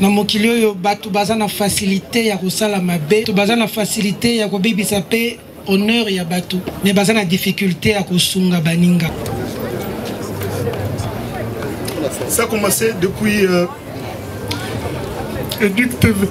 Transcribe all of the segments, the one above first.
na mokili oyo bato baza na facilité ya kosala mabe, baza na facilité ya kobebisa pe honneur ya bato, mais baza na difficulté ya kosunga baninga. Ça a commencé depuis Educ TV.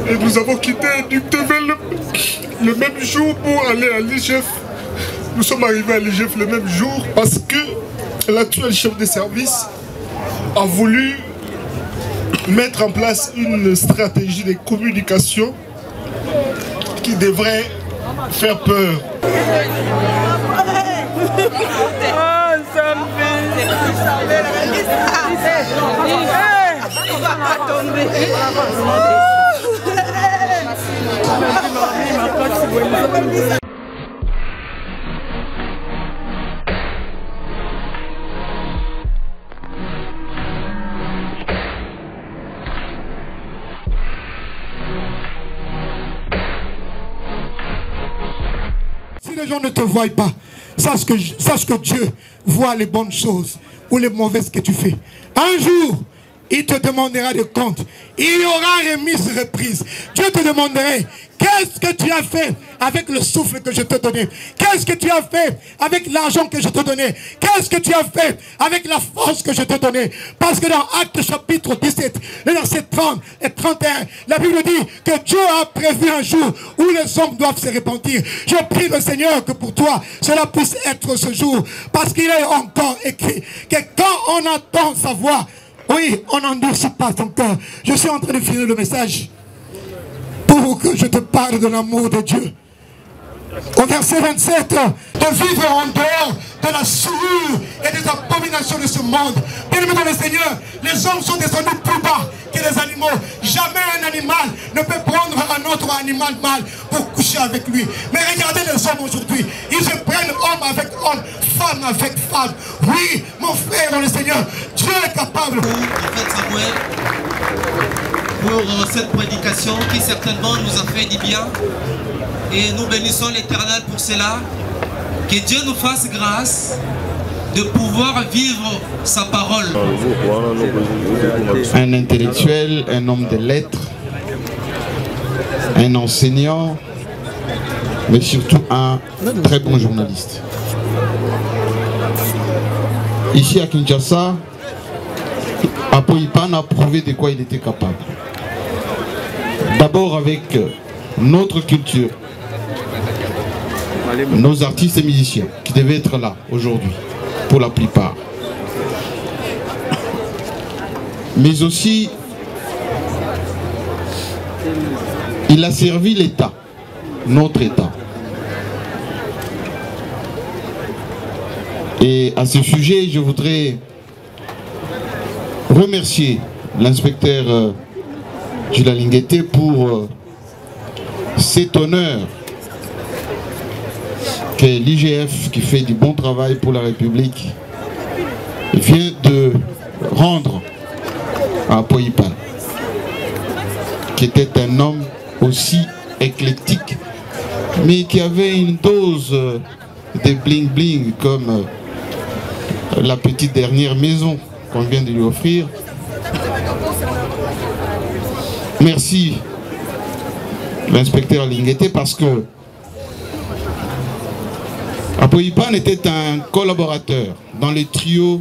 Et nous avons quitté Educ TV le même jour pour aller à l'IGF. Nous sommes arrivés à l'IGF le même jour parce que l'actuel chef de service a voulu mettre en place une stratégie de communication qui devrait faire peur. Si les gens ne te voient pas, sache que Dieu voit les bonnes choses ou les mauvaises que tu fais. Un jour, il te demandera des comptes. Il y aura remise, reprise. Dieu te demanderait, qu'est-ce que tu as fait avec le souffle que je t'ai donné? Qu'est-ce que tu as fait avec l'argent que je t'ai donné? Qu'est-ce que tu as fait avec la force que je t'ai donnée? Parce que dans Actes chapitre 17, les versets 30 et 31, la Bible dit que Dieu a prévu un jour où les hommes doivent se repentir. Je prie le Seigneur que pour toi, cela puisse être ce jour. Parce qu'il est encore écrit que quand on entend sa voix, oui, on n'endurcit pas ton cœur. Je suis en train de finir le message pour que je te parle de l'amour de Dieu. Au verset 27, de vivre en dehors de la souillure et des abominations de ce monde. Bien-aimés dans le Seigneur, les hommes sont descendus plus bas que les animaux. Jamais un animal ne peut prendre un autre animal mâle pour coucher avec lui. Mais regardez les hommes aujourd'hui. Ils se prennent homme avec homme, femme avec femme. Oui, mon frère dans le Seigneur, Dieu est capable. Prophète Samuel, pour cette prédication qui certainement nous a fait du bien. Et nous bénissons l'Éternel pour cela. Que Dieu nous fasse grâce de pouvoir vivre sa parole. Un intellectuel, un homme de lettres, un enseignant, mais surtout un très bon journaliste. Ici à Kinshasa, Apoipan a prouvé de quoi il était capable. D'abord avec notre culture, nos artistes et musiciens qui devaient être là aujourd'hui, pour la plupart. Mais aussi, il a servi l'État, notre État. Et à ce sujet, je voudrais remercier l'inspecteur Jules Lingueté pour cet honneur que l'IGF, qui fait du bon travail pour la République, vient de rendre à Apoipan, qui était un homme aussi éclectique, mais qui avait une dose de bling-bling, comme la petite dernière maison qu'on vient de lui offrir. Merci, l'inspecteur Lingueté, parce que Apoipan était un collaborateur dans le trio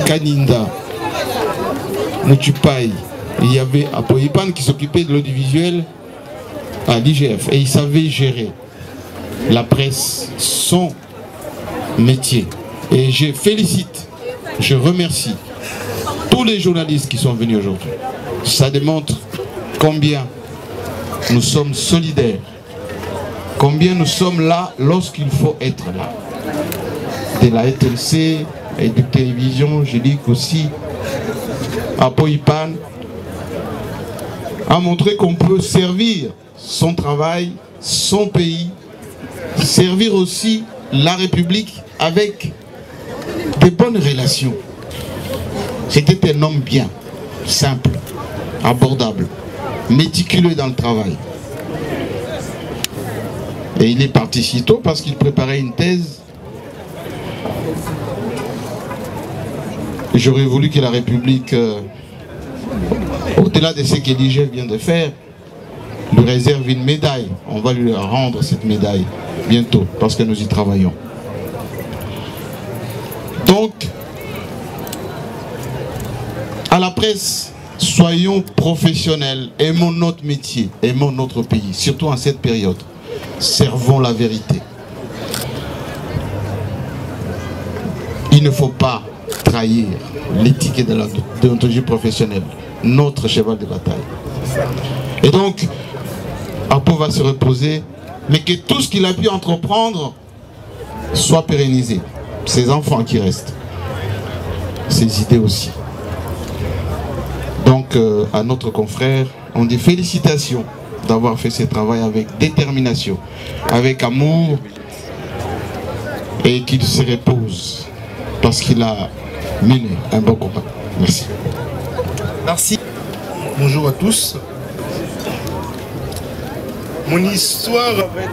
Kaninda, Mutupai. Il y avait Apoipan qui s'occupait de l'audiovisuel à l'IGF et il savait gérer la presse, son métier. Et je félicite, je remercie tous les journalistes qui sont venus aujourd'hui. Ça démontre combien nous sommes solidaires, combien nous sommes là lorsqu'il faut être là. De la ETLC et de télévision, je dis qu'aussi Apoipan a montré qu'on peut servir son travail, son pays, servir aussi la République avec de bonnes relations. C'était un homme bien, simple, abordable, méticuleux dans le travail. Et il est parti si tôt parce qu'il préparait une thèse j'aurais voulu que la République, au-delà de ce que l'IGF vient de faire, lui réserve une médaille. On va lui rendre cette médaille bientôt, parce que nous y travaillons. Donc, à la presse, soyons professionnels, aimons notre métier, aimons notre pays, surtout en cette période. Servons la vérité. Il ne faut pas trahir l'éthique de la déontologie professionnelle, notre cheval de bataille. Et donc, Apo va se reposer, mais que tout ce qu'il a pu entreprendre soit pérennisé. Ses enfants qui restent, ses idées aussi. Donc, à notre confrère, on dit félicitations d'avoir fait ce travail avec détermination, avec amour, et qu'il se repose parce qu'il a mené un bon combat. Merci. Merci. Bonjour à tous. Mon histoire avec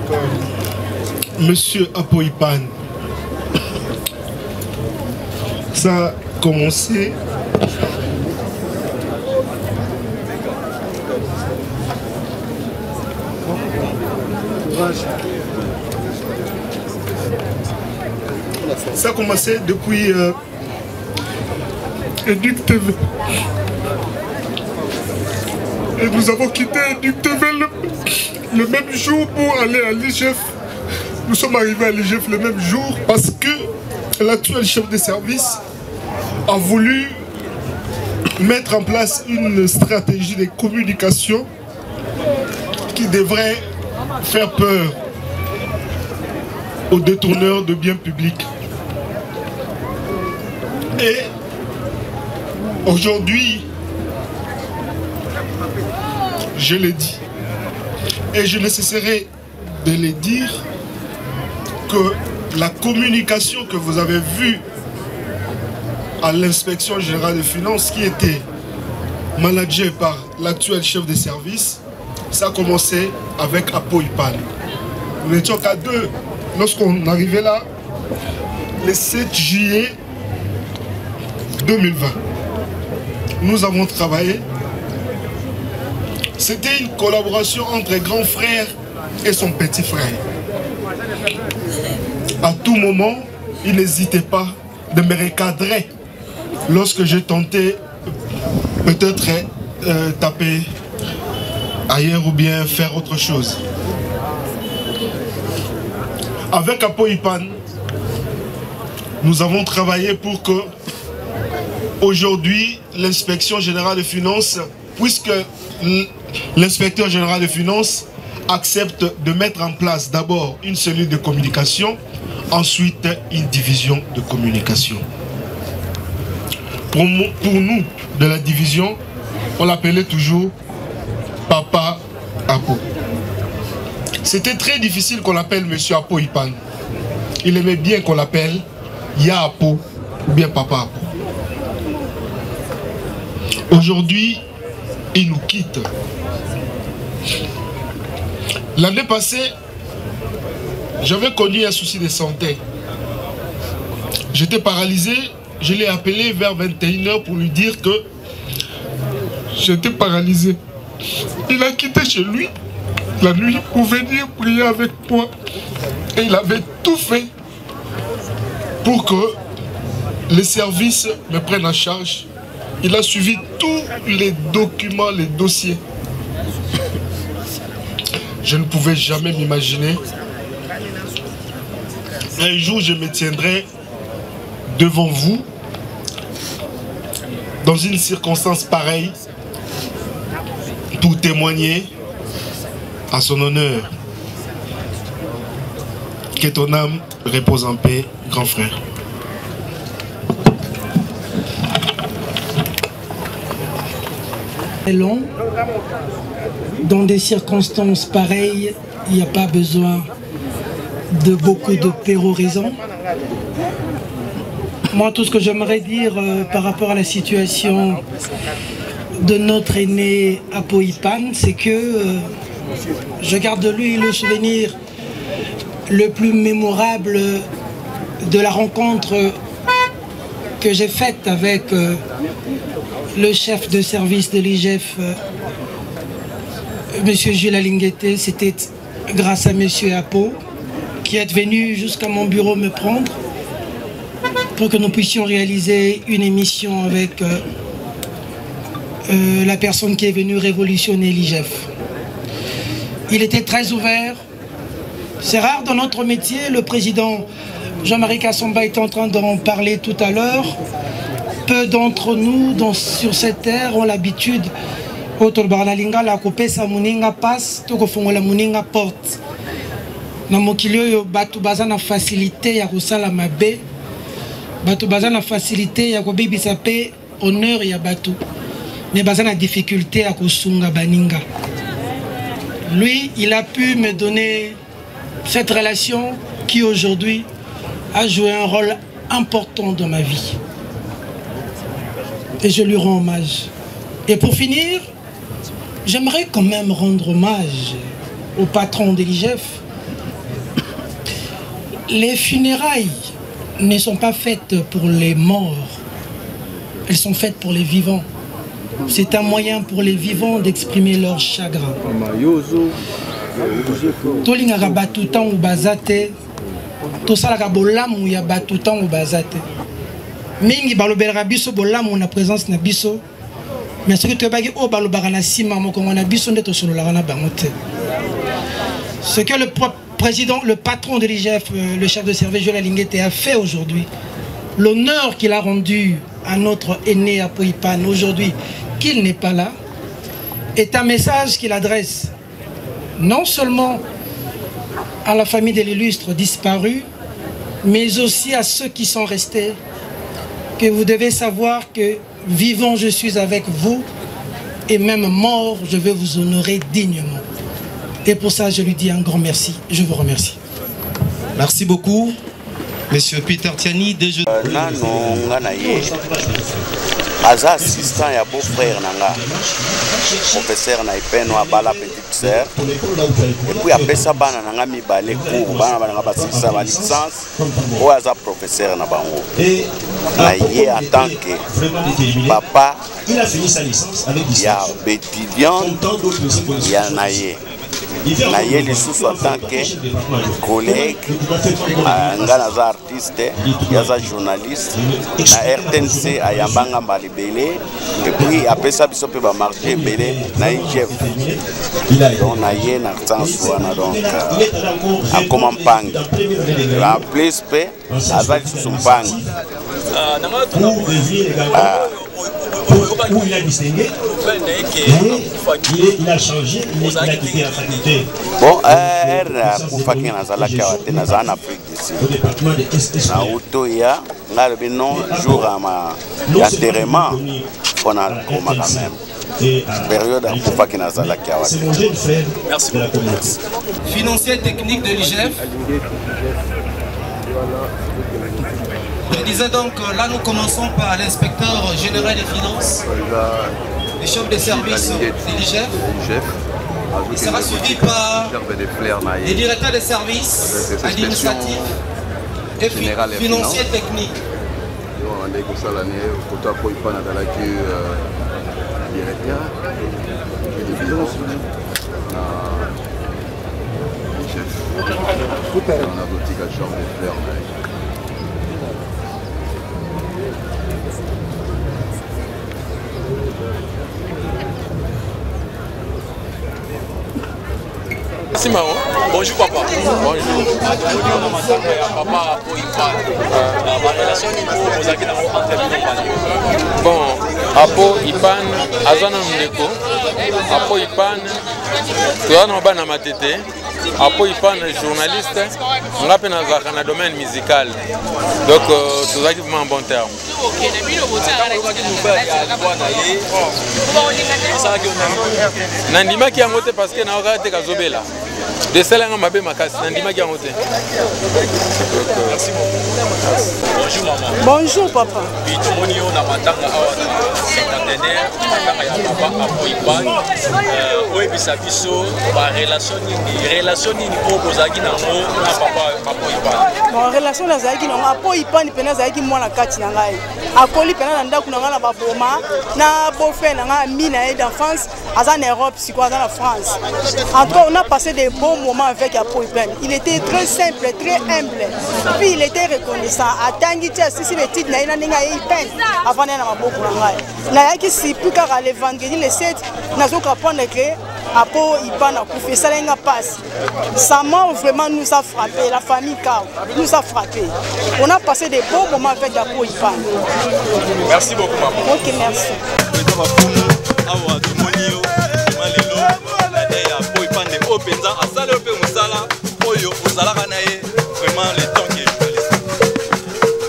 Monsieur Apoipan, ça a commencé depuis Educ TV. Et nous avons quitté Educ TV le même jour pour aller à l'IGF. Nous sommes arrivés à l'IGF le même jour parce que l'actuel chef de service a voulu mettre en place une stratégie de communication qui devrait faire peur aux détourneurs de biens publics. Et aujourd'hui, je l'ai dit, et je ne cesserai de le dire, que la communication que vous avez vue à l'inspection générale des finances, qui était managée par l'actuel chef de service, ça a commencé avec Apoipan. Nous n'étions qu'à deux lorsqu'on arrivait là, le 7 juillet 2020. Nous avons travaillé. C'était une collaboration entre grand frère et son petit frère. À tout moment, il n'hésitait pas de me recadrer lorsque j'ai tenté peut-être taper ailleurs ou bien faire autre chose. Avec Apoipan, nous avons travaillé pour que aujourd'hui l'inspection générale des finances, puisque l'inspecteur général des finances accepte de mettre en place d'abord une cellule de communication, ensuite une division de communication. Pour nous, de la division, on l'appelait toujours Papa Apo. C'était très difficile qu'on l'appelle Monsieur Apoipan. Il aimait bien qu'on l'appelle Ya Apo ou bien Papa Apo. Aujourd'hui, il nous quitte. L'année passée, j'avais connu un souci de santé. J'étais paralysé. Je l'ai appelé vers 21 h pour lui dire que j'étais paralysé. Il a quitté chez lui la nuit pour venir prier avec moi. Et il avait tout fait pour que les services me prennent en charge. Il a suivi tous les documents, les dossiers. Je ne pouvais jamais m'imaginer un jour je me tiendrai devant vous dans une circonstance pareille pour témoigner à son honneur. Que ton âme repose en paix, grand frère. Long. Dans des circonstances pareilles, il n'y a pas besoin de beaucoup de pérorisants. Moi, tout ce que j'aimerais dire par rapport à la situation de notre aîné Apoipan, c'est que je garde de lui le souvenir le plus mémorable de la rencontre que j'ai faite avec le chef de service de l'IGF, M. Jules Alinguete, c'était grâce à M. Apo, qui est venu jusqu'à mon bureau me prendre pour que nous puissions réaliser une émission avec la personne qui est venue révolutionner l'IGF. Il était très ouvert. C'est rare dans notre métier, le président Jean-Marie Kassomba est en train d'en parler tout à l'heure. Peu d'entre nous sur cette terre ont l'habitude la kopesa muninga passe, tokofongola muninga porte. Na mokili oyo bato baza na facilité ya kosala mabe, bato baza na facilité ya kobebisa pe honneur ya bato, mais baza na difficulté ya kosunga baninga. Lui, il a pu me donner cette relation qui aujourd'hui a joué un rôle important dans ma vie. Et je lui rends hommage. Et pour finir, j'aimerais quand même rendre hommage au patron de l'IGF. Les funérailles ne sont pas faites pour les morts, elles sont faites pour les vivants. C'est un moyen pour les vivants d'exprimer leur chagrin. Tolingaka bato tango bazate, tosalaka bolamu ya bato tango bazate. Mingi balobelaka biso bolamu na présence na biso, mais ce que tu bagi o balobaka na sima moko na biso nde tosololaka na bango te. Ce que le président, le patron de l'IGF, le chef de service Jules Alinguete a fait aujourd'hui, l'honneur qu'il a rendu à notre aîné Apo Ipan aujourd'hui, qu'il n'est pas là, est un message qu'il adresse non seulement à la famille de l'illustre disparu, mais aussi à ceux qui sont restés, que vous devez savoir que vivant je suis avec vous et même mort je vais vous honorer dignement. Et pour ça je lui dis un grand merci. Je vous remercie. Merci beaucoup, Monsieur Peter Tiani. Aza assistant ya beau-frère nanga, professeur na ipeno abala petite sœur, et puis apesa bana nanga mibale cours, bana bana basisa ba licence, ou aza professeur na bango. Na ye en tant que papa, ya bétillion, ya na ye. Na ye lisusu en tant que collègue, nga naza artiste, yaza journaliste, na RTNC ayambanga malibele, et puis apesa biso pe ba marché belé na IGF. Donc na ye na sens wana donc akoma mpangi. En plus pe aza lisusu mpangi. Où il a distingué, il a changé, il a quitté la faculté. Bon, Koufaki Nazalaki en Afrique d'ici. Na Outoya, on a le nom jour à ma enterrement, on a quand même. Période à Koufaki Nazalaki. Merci beaucoup. Financier technique de l'IGF. Je disais donc, là nous commençons par l'inspecteur général des finances, le chef de service de l'IGF. Il sera suivi par les directeurs de services administratifs et financiers techniques. Merci Maro. Bonjour papa. Bonjour. Papa bon, Apo Ipan, Azana Mdeko, Apo Ipan, Toana Bana Matete, Apo Ipan journaliste, on l'appelle dans le domaine musical. Donc, tout ça qui est en bon terme. Nandima qui a monté parce que n'a pas été Kazobela. desalanga mabe makasi nandimaki yango te. Merci beaucoup. Bonjour maman. Bonjour papa. Bitumoni yo na matanga awa na centenaire matanga ya papa Apoipan. Oyebisa biso ba relation nini po bozaki nango na papa Apoipan. Bon relation nazalaki nango Apoipan pena zalaki mwana kati na ngai. Akoli pena na ndako na ngai na baboma na beau-frère na ngai mina d'enfance en Europe, c'est quoi dans la France. En tout cas, on a passé des bons moments avec Apoipan. Il était très simple, très humble. Puis il était reconnaissant. À Tanguiti, si le titre n'a pas peine avant d'aller à Bokuranga. Nayaki si plus qu'à le vendredi le 7, n'a pas apprendre que Apoipan a fait ça l'enga passe. Sa mort vraiment nous a frappé. La famille Kao nous a frappé. On a passé des bons moments avec Apoipan. Merci beaucoup maman. Ok, merci.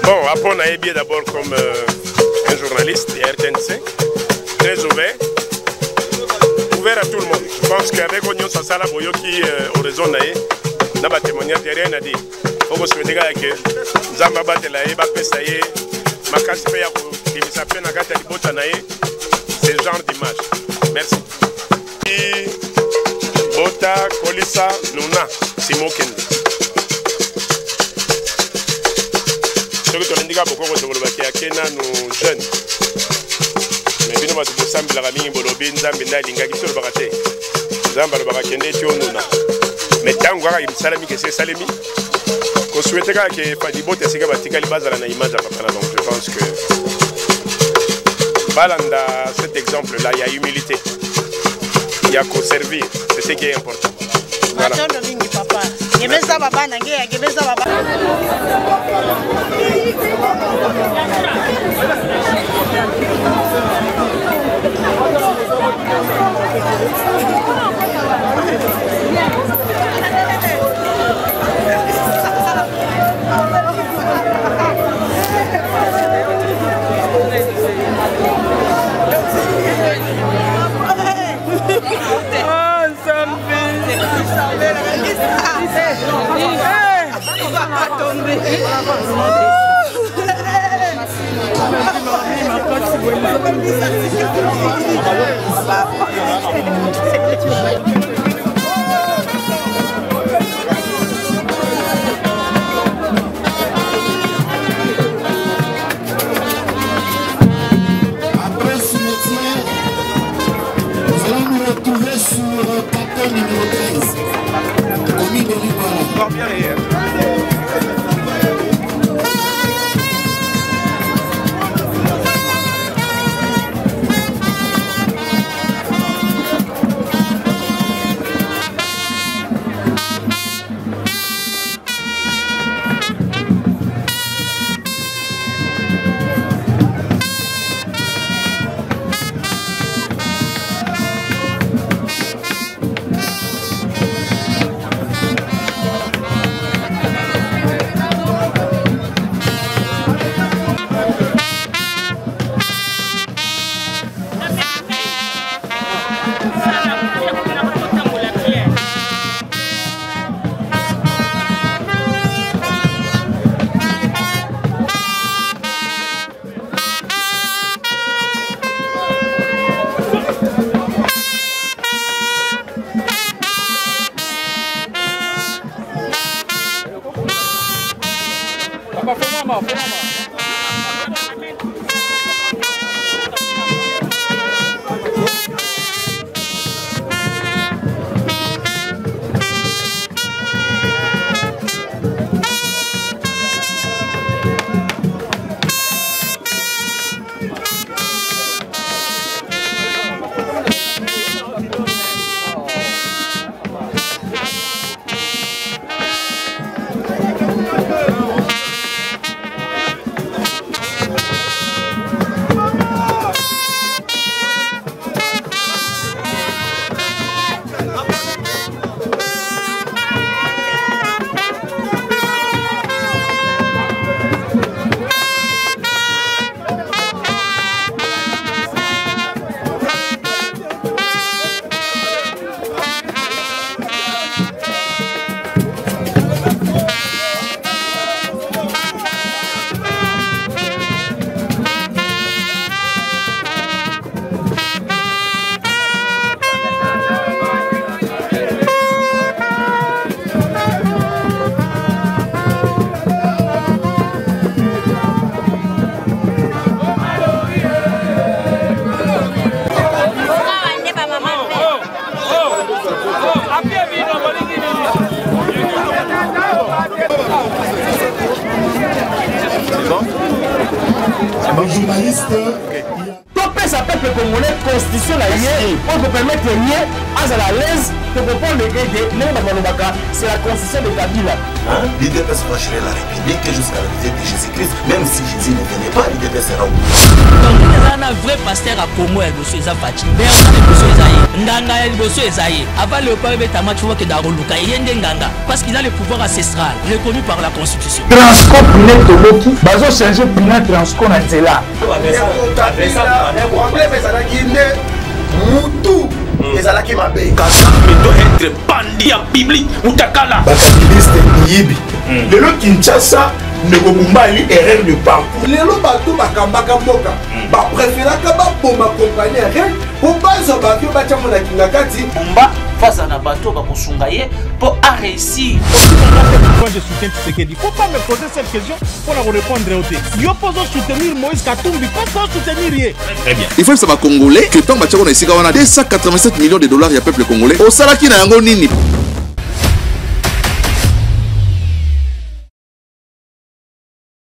Bon, Apo Naebi est d'abord comme un journaliste et RTNC, très ouvert à tout le monde. Je pense qu'avec Onyon Sassala Boyoki Horizon Nae, n'a pas témoignage, il n'y a rien à dire. Il faut que ce soit que Zamba Batelae, Bapesaye, Makasi Peyako, Kimisape Nagata Libota Nae, c'est ce genre d'image. Merci. Bota, Kolissa, Nuna, Simo Kendi. Ce que tu as indiqué, beaucoup de gens qui nous jeunes. Mais nous avons tous les gens qui ont été en train de faire des choses. Nous avons été en train de faire des choses. Mais tant que nous avons été en train de faire des choses, nous souhaitons que les gens qui ont été en train de faire des choses. Donc je pense que dans cet exemple-là, il y a humilité. Il y a qu'au servir. C'est ce qui est important. Voilà. Après ce métier, nous allons nous retrouver sur carton numéro 13. Commis de Libola. on peut permettre rien à l'aise de comprendre les gars c'est la constitution de Kabila. L'IDPS va gérer la République jusqu'à la visite de Jésus-Christ, même si Jésus ne venait pas, l'IDPS sera où. Donc il y a un vrai pasteur à Congo et Bosso Ezafati. Mais on a les Bosso Ezaïe, Ndanga et Bosso Ezaïe. Avant le peuple est à match que Daroluka et Yendenganga, parce qu'il a le pouvoir ancestral reconnu par la Constitution. Transco Pinet Toboki, bazo changer Pinet Transco na Nzela. Moutou ezalaki mabe doit être bandit en biblique mutakala bakabiliste niyibi lelo Kinshasa ndeko Bumbali erreur de parcours lelo bato bakambaka mboka bapréféraka baboma compagnie rien po bazwa bavio batiamo na kingakati Bumba face à Nabato Bakosungaye pour réussir. Quand je soutiens Tshisekedi, il ne faut pas me poser cette question pour la répondre au thé. Yo pose soutenir Moïse Katumbi, pas soutenir rien. Très bien. Il faut que ça va congolais que tant que on a 287 millions de dollars, il y a peuple congolais. Au Salaki na yango nini.